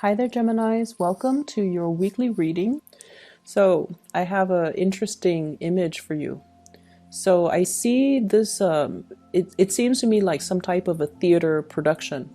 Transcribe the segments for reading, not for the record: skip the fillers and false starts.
Hi there, Geminis. Welcome to your weekly reading. So, I have an interesting image for you. So, I see this, it seems to me like some type of a theater production.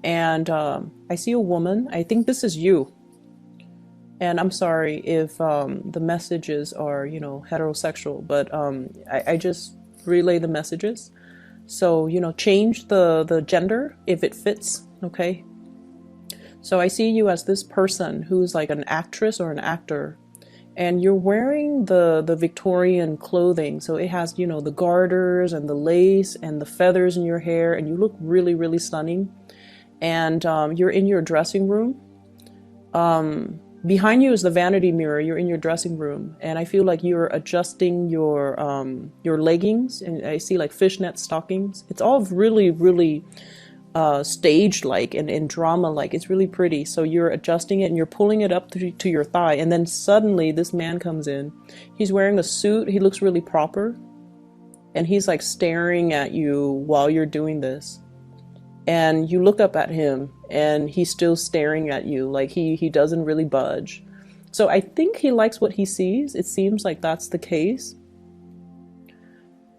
And I see a woman. I think this is you. And I'm sorry if the messages are, heterosexual, but I just relay the messages. So, change the gender if it fits, okay? So I see you as this person who's like an actress or an actor, and you're wearing the Victorian clothing. So it has, the garters and the lace and the feathers in your hair, and you look really, really stunning. And you're in your dressing room. Behind you is the vanity mirror. You're in your dressing room, and I feel like you're adjusting your leggings, and I see like fishnet stockings. It's all really, really stage like and drama like. It's really pretty. So you're adjusting it and you're pulling it up to your thigh, and then suddenly this man comes in. He's wearing a suit. He looks really proper, and he's like staring at you while you're doing this. And you look up at him and he's still staring at you, like he doesn't really budge. So I think he likes what he sees. It seems like that's the case.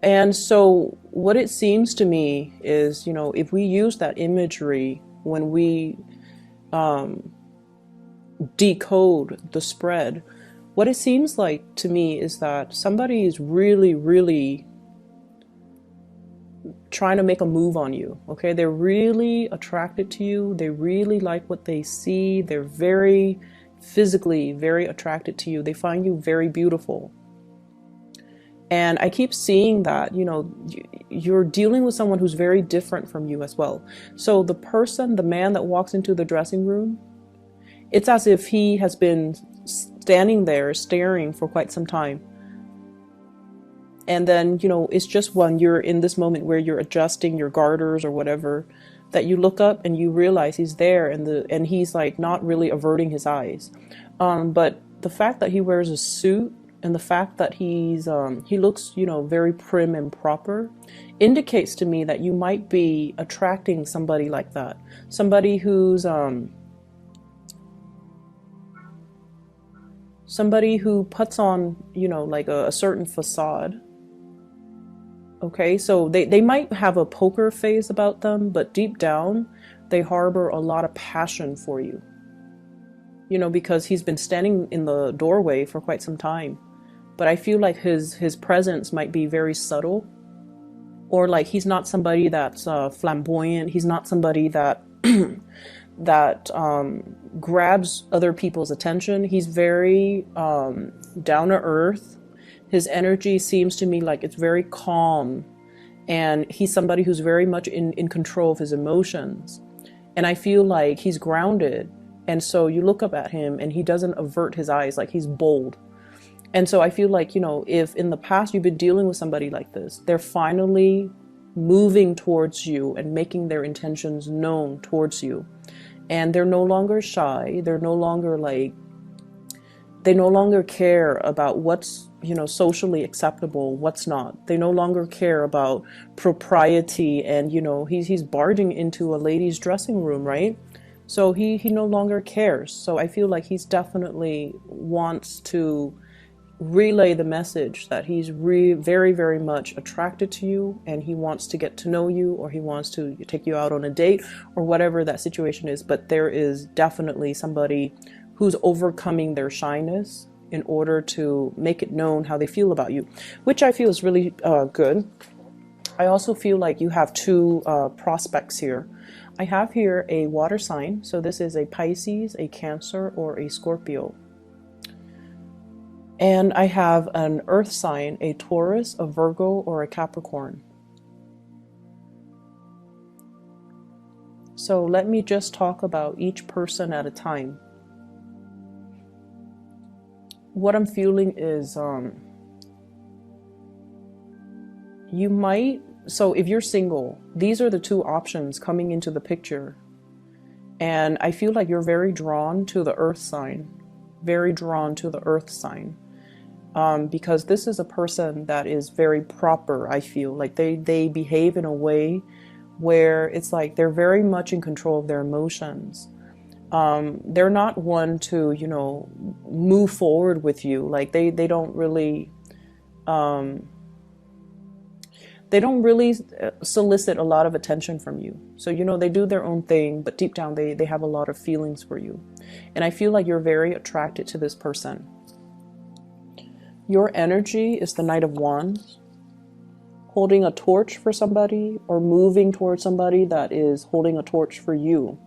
And so what it seems to me is, if we use that imagery when we decode the spread, what it seems like to me is that somebody is really, really trying to make a move on you. Okay, they're really attracted to you. They really like what they see. They're very physically very attracted to you. They find you very beautiful. And I keep seeing that, you're dealing with someone who's very different from you as well. So the man that walks into the dressing room, it's as if he has been standing there staring for quite some time. And then, it's just when you're in this moment where you're adjusting your garters or whatever, that you look up and you realize he's there, and he's like not really averting his eyes. But the fact that he wears a suit and the fact that he looks, very prim and proper, indicates to me that you might be attracting somebody like that. Somebody who's somebody who puts on, like a certain facade. Okay, so they might have a poker face about them, but deep down, they harbor a lot of passion for you. Because he's been standing in the doorway for quite some time. But I feel like his presence might be very subtle, or like he's not somebody that's flamboyant. He's not somebody that grabs other people's attention. He's very down to earth. His energy seems to me like it's very calm, and he's somebody who's very much in control of his emotions. And I feel like he's grounded. And so you look up at him and he doesn't avert his eyes, like he's bold. And so I feel like, if in the past you've been dealing with somebody like this, they're finally moving towards you and making their intentions known towards you. And they're no longer shy. They're no longer they no longer care about what's, socially acceptable, what's not. They no longer care about propriety, and, he's barging into a lady's dressing room, right? So he no longer cares. So I feel like he's definitely wants to relay the message that he's very, very much attracted to you, and he wants to get to know you, or he wants to take you out on a date, or whatever that situation is. But there is definitely somebody who's overcoming their shyness in order to make it known how they feel about you, which I feel is really good. I also feel like you have two prospects here. I have here a water sign. So this is a Pisces, a Cancer, or a Scorpio. And I have an earth sign, a Taurus, a Virgo, or a Capricorn. So let me just talk about each person at a time. What I'm feeling is you might, so if you're single, these are the two options coming into the picture. And I feel like you're very drawn to the earth sign, very drawn to the earth sign. Because this is a person that is very proper. I feel like they behave in a way where it's like they're very much in control of their emotions. They're not one to, you know, move forward with you. Like they don't really, they don't really solicit a lot of attention from you. So, you know, they do their own thing, but deep down they have a lot of feelings for you. And I feel like you're very attracted to this person. Your energy is the Knight of Wands, holding a torch for somebody or moving towards somebody that is holding a torch for you.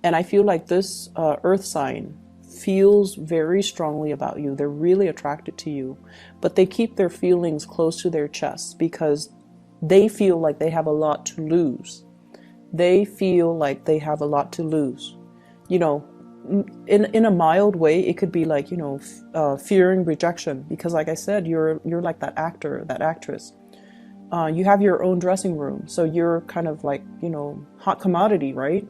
And I feel like this earth sign feels very strongly about you. They're really attracted to you, but they keep their feelings close to their chest because they feel like they have a lot to lose. They feel like they have a lot to lose. You know, in a mild way, it could be like, you know, fearing rejection, because like I said, you're like that actor, that actress. You have your own dressing room, so you're kind of like, you know, hot commodity, right?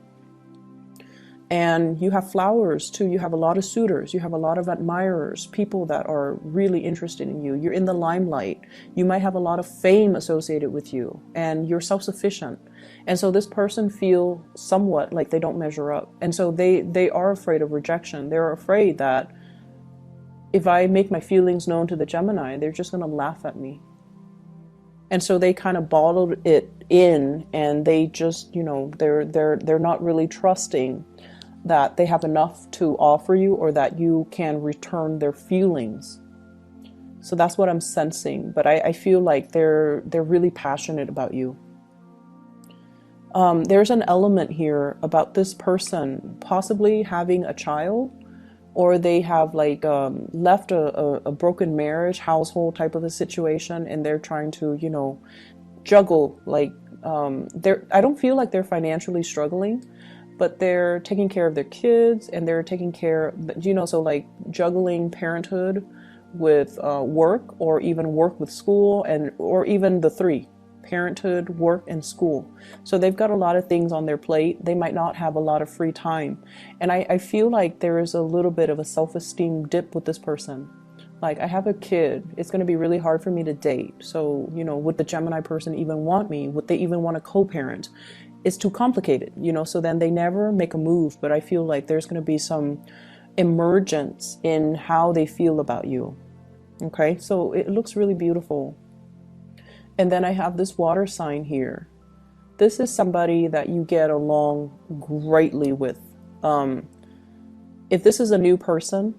And you have flowers too. You have a lot of suitors. You have a lot of admirers, people that are really interested in you. You're in the limelight. You might have a lot of fame associated with you, and you're self-sufficient. And so this person feels somewhat like they don't measure up. And so they are afraid of rejection. They're afraid that if I make my feelings known to the Gemini, they're just going to laugh at me. And so they kind of bottled it in, and they just, you know, they're not really trusting that they have enough to offer you or that you can return their feelings. So that's what I'm sensing. But I feel like they're really passionate about you. There's an element here about this person possibly having a child, or they have like left a broken marriage, household type of a situation, and they're trying to, you know, juggle. Like I don't feel like they're financially struggling, but they're taking care of their kids, and they're taking care, you know, so like juggling parenthood with work, or even work with school, and or even the three: parenthood, work, and school. So they've got a lot of things on their plate. They might not have a lot of free time. And I feel like there is a little bit of a self-esteem dip with this person. Like, I have a kid. It's going to be really hard for me to date. So, you know, would the Gemini person even want me? Would they even want to co-parent? It's too complicated, you know, so then they never make a move. But I feel like there's going to be some emergence in how they feel about you. Okay, so it looks really beautiful. And then I have this water sign here. This is somebody that you get along greatly with. If this is a new person,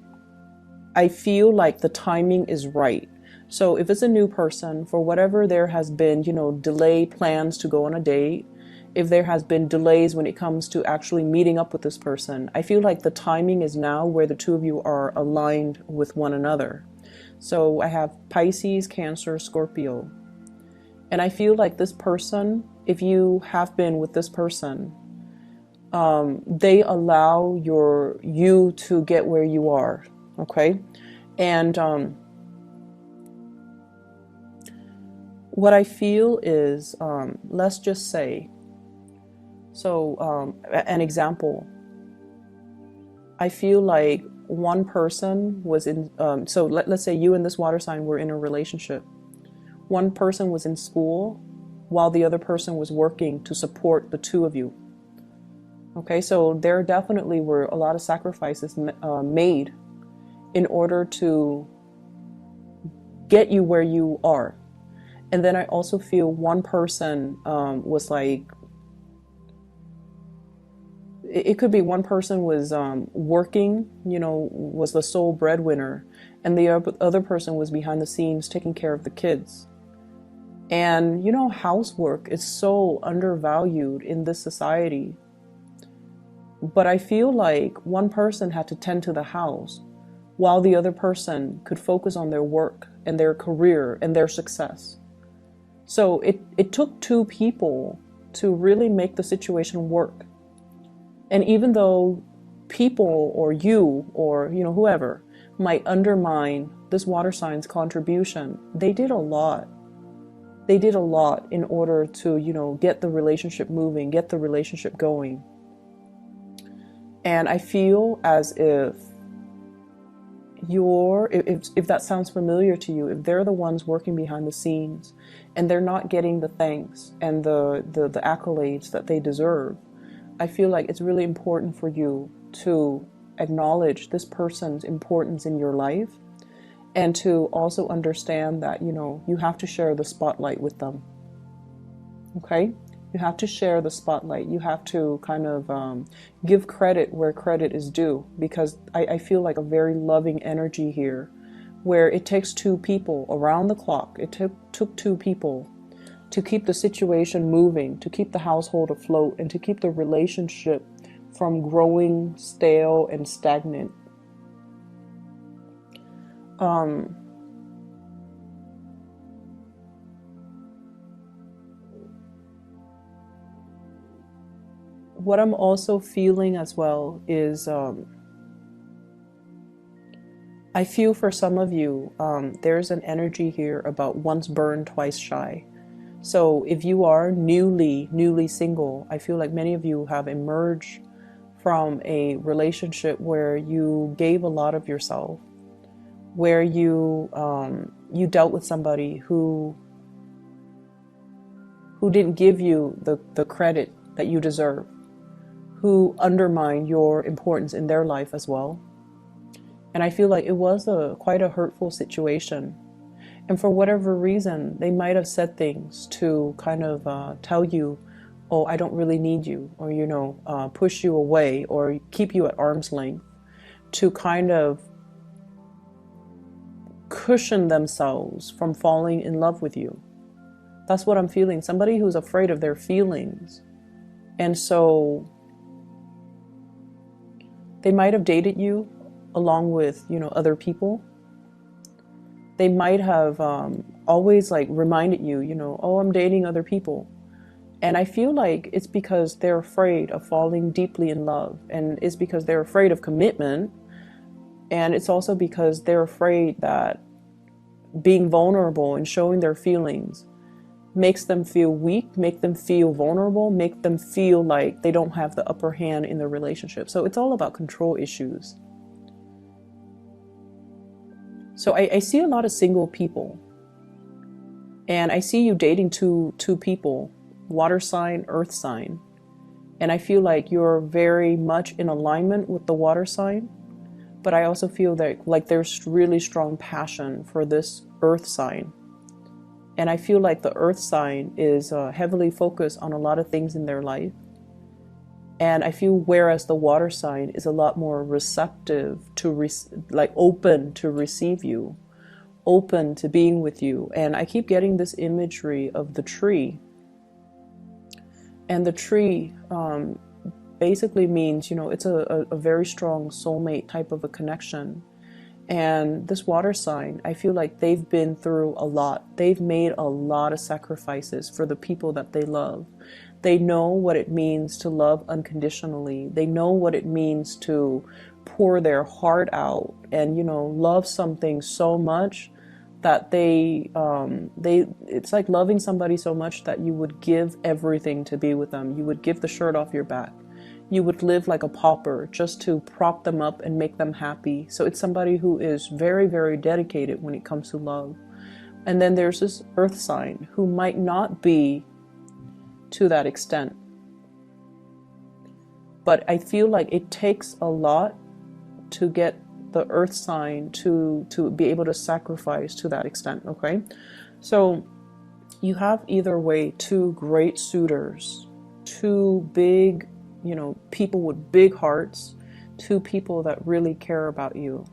I feel like the timing is right. So if it's a new person, for whatever there has been, you know, delayed plans to go on a date, if there has been delays when it comes to actually meeting up with this person, I feel like the timing is now where the two of you are aligned with one another. So I have Pisces, Cancer, Scorpio. And I feel like this person, if you have been with this person, they allow you to get where you are, okay? And what I feel is, let's just say, so an example, I feel like one person was in, so let's say you and this water sign were in a relationship. One person was in school while the other person was working to support the two of you. Okay, so there definitely were a lot of sacrifices made in order to get you where you are. And then I also feel one person was like, it could be one person was working, you know, was the sole breadwinner, and the other person was behind the scenes taking care of the kids. And, you know, housework is so undervalued in this society. But I feel like one person had to tend to the house while the other person could focus on their work and their career and their success. So it took two people to really make the situation work. And even though people or you or, you know, whoever might undermine this water sign's contribution, they did a lot. They did a lot in order to, you know, get the relationship moving, get the relationship going. And I feel as if if that sounds familiar to you, if they're the ones working behind the scenes and they're not getting the thanks and the accolades that they deserve, I feel like it's really important for you to acknowledge this person's importance in your life, and to also understand that, you have to share the spotlight with them. Okay? You have to share the spotlight. You have to kind of give credit where credit is due, because I feel like a very loving energy here, where it takes two people around the clock. It took two people to keep the situation moving, to keep the household afloat, and to keep the relationship from growing stale and stagnant. What I'm also feeling as well is I feel for some of you, there's an energy here about once burned, twice shy. So if you are newly single, I feel like many of you have emerged from a relationship where you gave a lot of yourself, where you dealt with somebody who didn't give you the credit that you deserve, who undermined your importance in their life as well. And I feel like it was quite a hurtful situation. And for whatever reason, they might have said things to kind of tell you, oh, I don't really need you, or, push you away or keep you at arm's length, to kind of cushion themselves from falling in love with you. That's what I'm feeling. Somebody who's afraid of their feelings. And so they might have dated you along with, other people. They might have always reminded you, oh, I'm dating other people. And I feel like it's because they're afraid of falling deeply in love. And it's because they're afraid of commitment. And it's also because they're afraid that being vulnerable and showing their feelings makes them feel weak, make them feel vulnerable, make them feel like they don't have the upper hand in the relationship. So it's all about control issues. So I see a lot of single people, and I see you dating two people, water sign, earth sign. And I feel like you're very much in alignment with the water sign, but I also feel that there's really strong passion for this earth sign. And I feel like the earth sign is heavily focused on a lot of things in their life. And I feel whereas the water sign is a lot more receptive to open to receive you, open to being with you. And I keep getting this imagery of the tree. And the tree basically means, it's a very strong soulmate type of a connection. And this water sign, I feel like they've been through a lot. They've made a lot of sacrifices for the people that they love. They know what it means to love unconditionally. They know what it means to pour their heart out and, love something so much that it's like loving somebody so much that you would give everything to be with them. You would give the shirt off your back. You would live like a pauper just to prop them up and make them happy. So it's somebody who is very, very dedicated when it comes to love. And then there's this earth sign who might not be to that extent. But I feel like it takes a lot to get the earth sign to be able to sacrifice to that extent, okay? So you have either way two great suitors, two big, people with big hearts, two people that really care about you.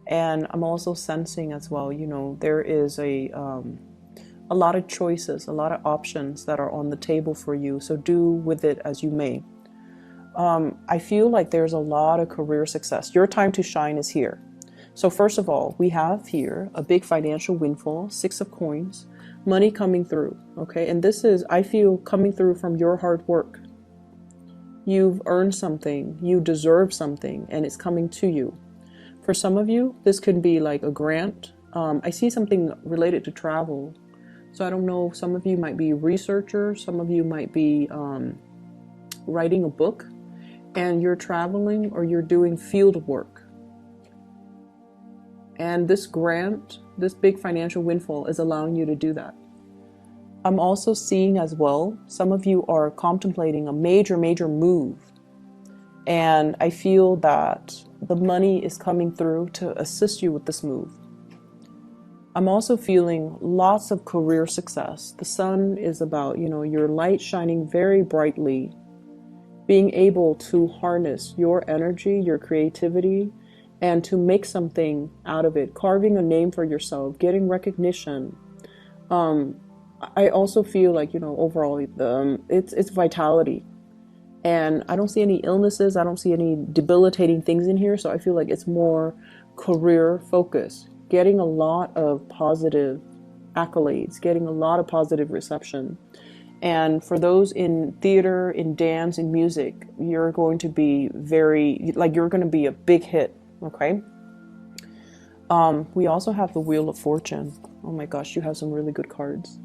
And I'm also sensing as well, there is a lot of choices, a lot of options that are on the table for you. So do with it as you may. I feel like there's a lot of career success. Your time to shine is here. So first of all, we have here a big financial windfall, 6 of coins, money coming through. Okay. And this is, I feel, coming through from your hard work. You've earned something, you deserve something, and it's coming to you. For some of you, this could be like a grant. I see something related to travel. So I don't know, some of you might be researchers, some of you might be writing a book, and you're traveling or you're doing field work. And this grant, this big financial windfall is allowing you to do that. I'm also seeing as well, some of you are contemplating a major, major move. And I feel that the money is coming through to assist you with this move. I'm also feeling lots of career success. The sun is about, your light shining very brightly, being able to harness your energy, your creativity, and to make something out of it, carving a name for yourself, getting recognition. I also feel like, overall, it's vitality. And I don't see any illnesses. I don't see any debilitating things in here. So I feel like it's more career focused, getting a lot of positive accolades, getting a lot of positive reception. And for those in theater, in dance, in music, you're going to be you're going to be a big hit. Okay. We also have the Wheel of Fortune. Oh my gosh, you have some really good cards.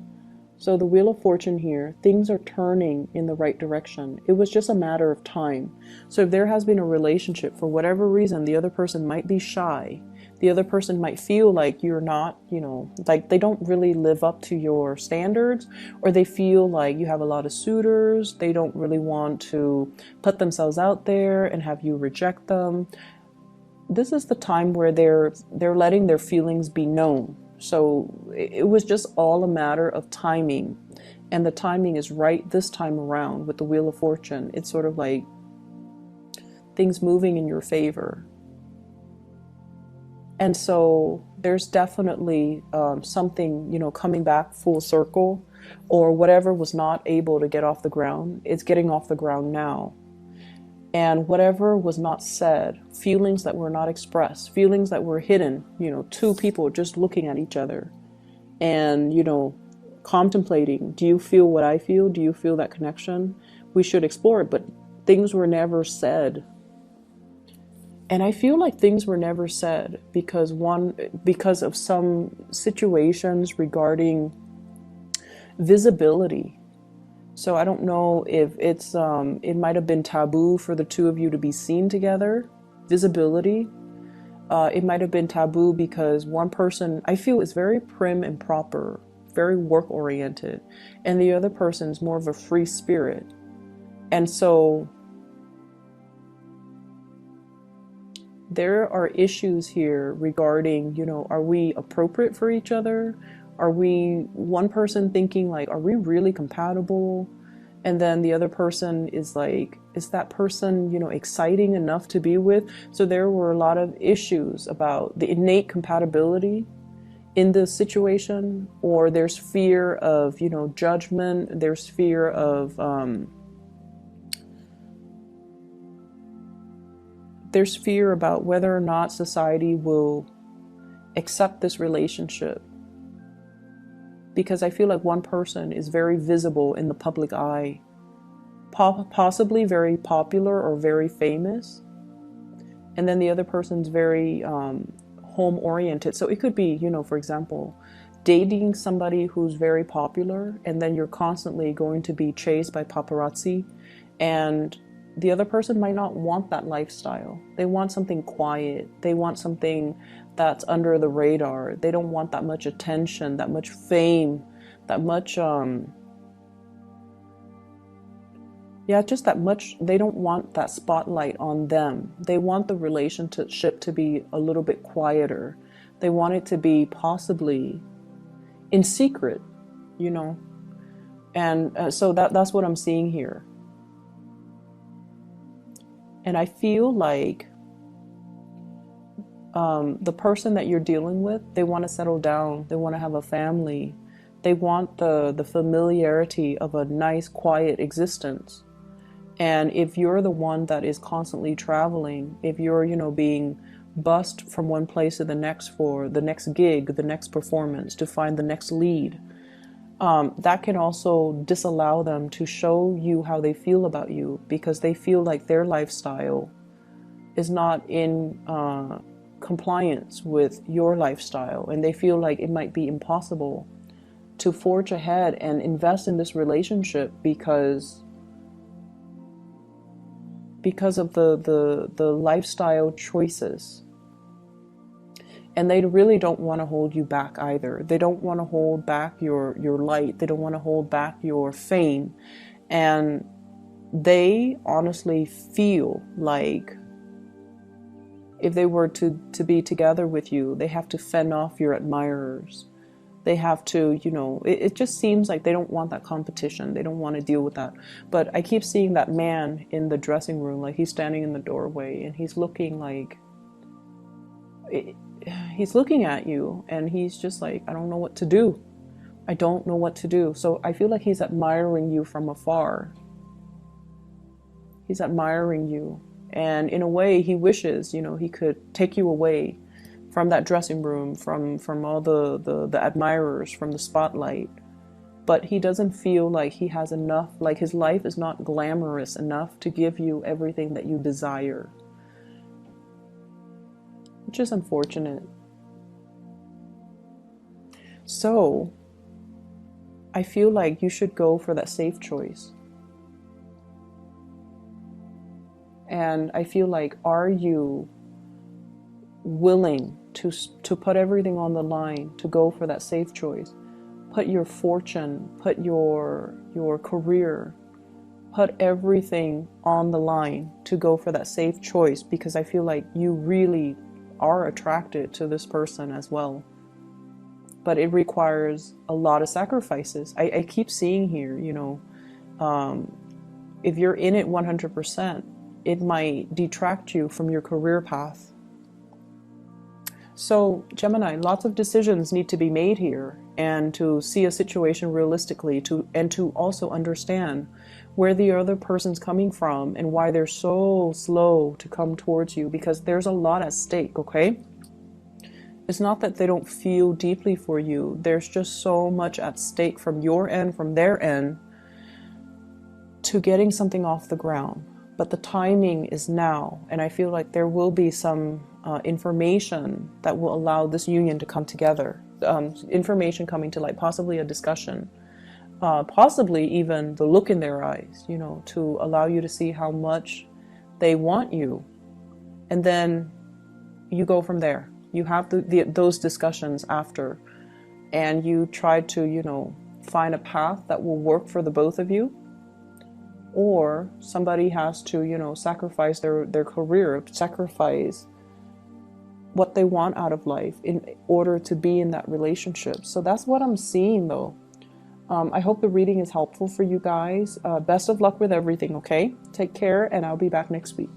So the Wheel of Fortune here, things are turning in the right direction. It was just a matter of time. So if there has been a relationship, for whatever reason, the other person might be shy. The other person might feel like you're not, like they don't really live up to your standards, or they feel like you have a lot of suitors. They don't really want to put themselves out there and have you reject them. This is the time where they're letting their feelings be known. So it was just all a matter of timing. And the timing is right this time around with the Wheel of Fortune. It's sort of like things moving in your favor. And so there's definitely something, coming back full circle, or whatever was not able to get off the ground, it's getting off the ground now. And whatever was not said, feelings that were not expressed, feelings that were hidden, two people just looking at each other and, contemplating, do you feel what I feel? Do you feel that connection? We should explore it, but things were never said. And I feel like things were never said because of some situations regarding visibility. So I don't know if it might have been taboo for the two of you to be seen together. Visibility. It might have been taboo because one person, I feel, is very prim and proper, very work oriented, and the other person is more of a free spirit. And so there are issues here regarding, are we appropriate for each other? Are we, one person thinking like, are we really compatible? And then the other person is like, is that person, exciting enough to be with? So there were a lot of issues about the innate compatibility in this situation, or there's fear of, judgment. There's fear of, there's fear about whether or not society will accept this relationship. Because I feel like one person is very visible in the public eye, possibly very popular or very famous. And then the other person's very home oriented. So it could be, for example, dating somebody who's very popular, and then you're constantly going to be chased by paparazzi, and the other person might not want that lifestyle. They want something quiet. They want something that's under the radar. They don't want that much attention, that much fame, that much, just that much. They don't want that spotlight on them. They want the relationship to be a little bit quieter. They want it to be possibly in secret, And so that's what I'm seeing here. And I feel like the person that you're dealing with, they want to settle down. They want to have a family. They want the familiarity of a nice, quiet existence. And if you're the one that is constantly traveling, if you're, being bussed from one place to the next for the next gig, the next performance, to find the next lead, that can also disallow them to show you how they feel about you, because they feel like their lifestyle is not in compliance with your lifestyle, and they feel like it might be impossible to forge ahead and invest in this relationship because of the lifestyle choices. And they really don't want to hold you back either. They don't want to hold back your light. They don't want to hold back your fame. And they honestly feel like if they were to be together with you, they have to fend off your admirers. They have to, you know, it just seems like they don't want that competition. They don't want to deal with that. But I keep seeing that man in the dressing room, like he's standing in the doorway and he's looking like, he's looking at you and he's just like, I don't know what to do. I don't know what to do. So I feel like he's admiring you from afar. He's admiring you. And in a way, he wishes, you know, he could take you away from that dressing room, from all the admirers, from the spotlight. But he doesn't feel like he has enough, like his life is not glamorous enough to give you everything that you desire. Which is unfortunate. So, I feel like you should go for that safe choice. And I feel like, are you willing to put everything on the line, to go for that safe choice? Put your fortune, put your career, put everything on the line to go for that safe choice, because I feel like you really are attracted to this person as well. But it requires a lot of sacrifices. I keep seeing here, you know, if you're in it 100%, it might detract you from your career path. So Gemini, lots of decisions need to be made here, and to see a situation realistically, and to also understand where the other person's coming from and why they're so slow to come towards you, because there's a lot at stake, okay? It's not that they don't feel deeply for you. There's just so much at stake from your end, from their end, to getting something off the ground. But the timing is now, and I feel like there will be some information that will allow this union to come together. Information coming to light, possibly a discussion, possibly even the look in their eyes, you know, to allow you to see how much they want you. And then you go from there. You have those discussions after, and you try to, you know, find a path that will work for the both of you. Or somebody has to, you know, sacrifice their career, sacrifice what they want out of life in order to be in that relationship. So that's what I'm seeing, though. I hope the reading is helpful for you guys. Best of luck with everything, okay? Take care, and I'll be back next week.